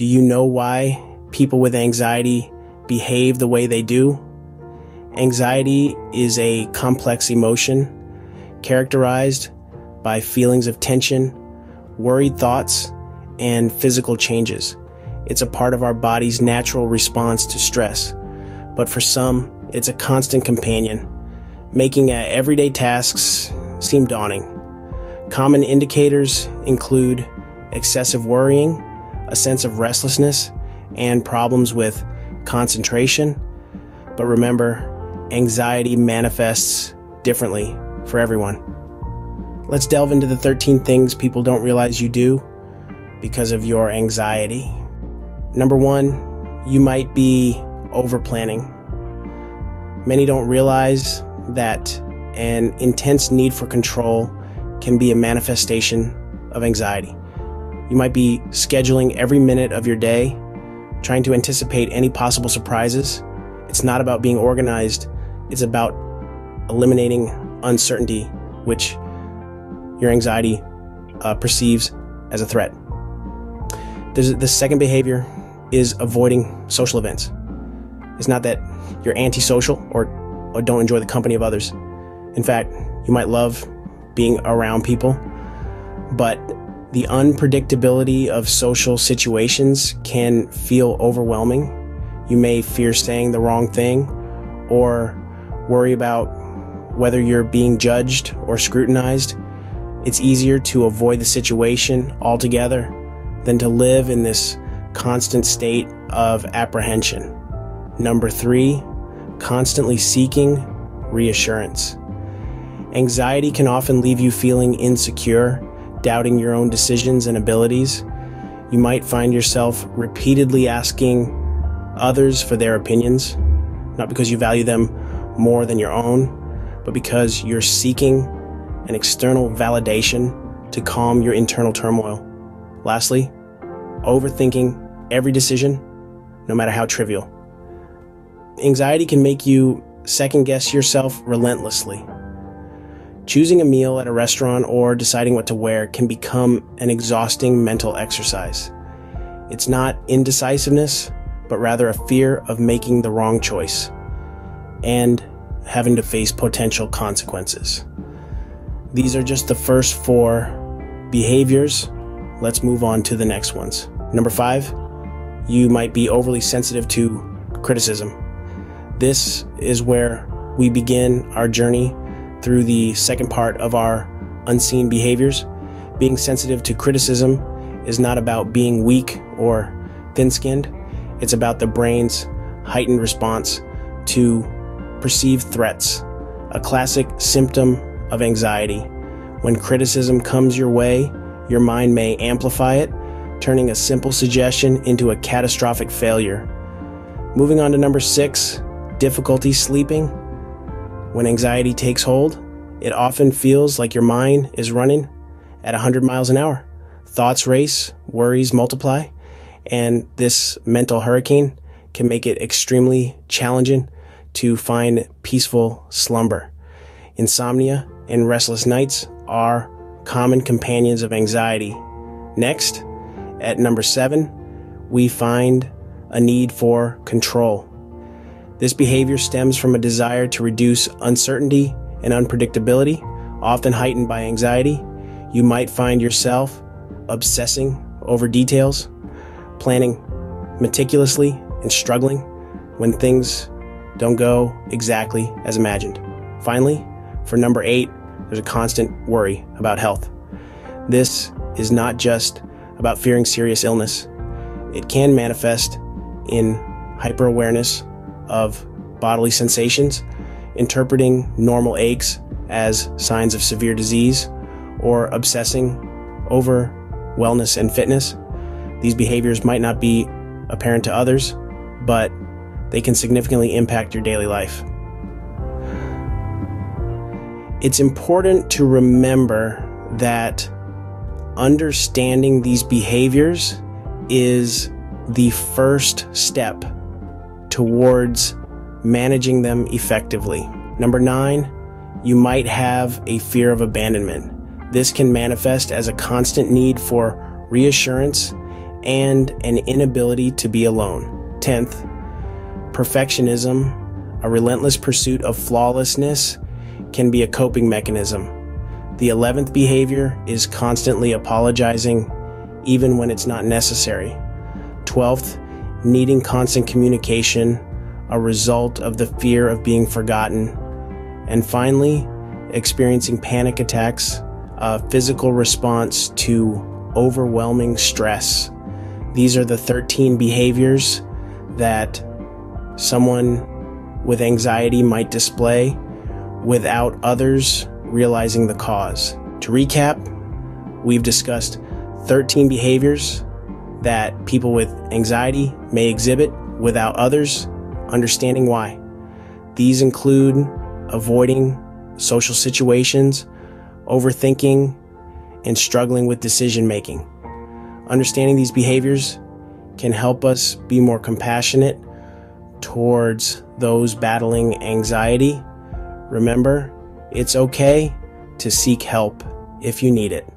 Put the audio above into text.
Do you know why people with anxiety behave the way they do? Anxiety is a complex emotion characterized by feelings of tension, worried thoughts, and physical changes. It's a part of our body's natural response to stress, but for some, it's a constant companion, making everyday tasks seem daunting. Common indicators include excessive worrying, a sense of restlessness, and problems with concentration. But remember, anxiety manifests differently for everyone. Let's delve into the 13 things people don't realize you do because of your anxiety. Number 1, you might be overplanning. Many don't realize that an intense need for control can be a manifestation of anxiety. You might be scheduling every minute of your day, trying to anticipate any possible surprises. It's not about being organized. It's about eliminating uncertainty, which your anxiety perceives as a threat. The second behavior is avoiding social events. It's not that you're antisocial or don't enjoy the company of others. In fact, you might love being around people, but the unpredictability of social situations can feel overwhelming. You may fear saying the wrong thing or worry about whether you're being judged or scrutinized. It's easier to avoid the situation altogether than to live in this constant state of apprehension. Number 3, constantly seeking reassurance. Anxiety can often leave you feeling insecure, doubting your own decisions and abilities. You might find yourself repeatedly asking others for their opinions, not because you value them more than your own, but because you're seeking an external validation to calm your internal turmoil. Lastly, overthinking every decision, no matter how trivial. Anxiety can make you second-guess yourself relentlessly. Choosing a meal at a restaurant or deciding what to wear can become an exhausting mental exercise. It's not indecisiveness, but rather a fear of making the wrong choice and having to face potential consequences. These are just the first 4 behaviors. Let's move on to the next ones. Number 5, you might be overly sensitive to criticism. This is where we begin our journey through the second part of our unseen behaviors. Being sensitive to criticism is not about being weak or thin-skinned. It's about the brain's heightened response to perceived threats, a classic symptom of anxiety. When criticism comes your way, your mind may amplify it, turning a simple suggestion into a catastrophic failure. Moving on to number 6, difficulty sleeping. When anxiety takes hold, it often feels like your mind is running at 100 miles an hour. Thoughts race, worries multiply, and this mental hurricane can make it extremely challenging to find peaceful slumber. Insomnia and restless nights are common companions of anxiety. Next, at number 7, we find a need for control. This behavior stems from a desire to reduce uncertainty and unpredictability, often heightened by anxiety. You might find yourself obsessing over details, planning meticulously, and struggling when things don't go exactly as imagined. Finally, for number 8, there's a constant worry about health. This is not just about fearing serious illness. It can manifest in hyper-awareness of bodily sensations, interpreting normal aches as signs of severe disease, or obsessing over wellness and fitness. These behaviors might not be apparent to others, but they can significantly impact your daily life. It's important to remember that understanding these behaviors is the first step towards managing them effectively. Number 9, you might have a fear of abandonment. This can manifest as a constant need for reassurance and an inability to be alone. 10th, perfectionism, a relentless pursuit of flawlessness, can be a coping mechanism. The 11th behavior is constantly apologizing, even when it's not necessary. 12th, needing constant communication, a result of the fear of being forgotten. And finally, experiencing panic attacks, a physical response to overwhelming stress. These are the 13 behaviors that someone with anxiety might display without others realizing the cause. To recap, we've discussed 13 behaviors that people with anxiety may exhibit without others understanding why. These include avoiding social situations, overthinking, and struggling with decision making. Understanding these behaviors can help us be more compassionate towards those battling anxiety. Remember, it's okay to seek help if you need it.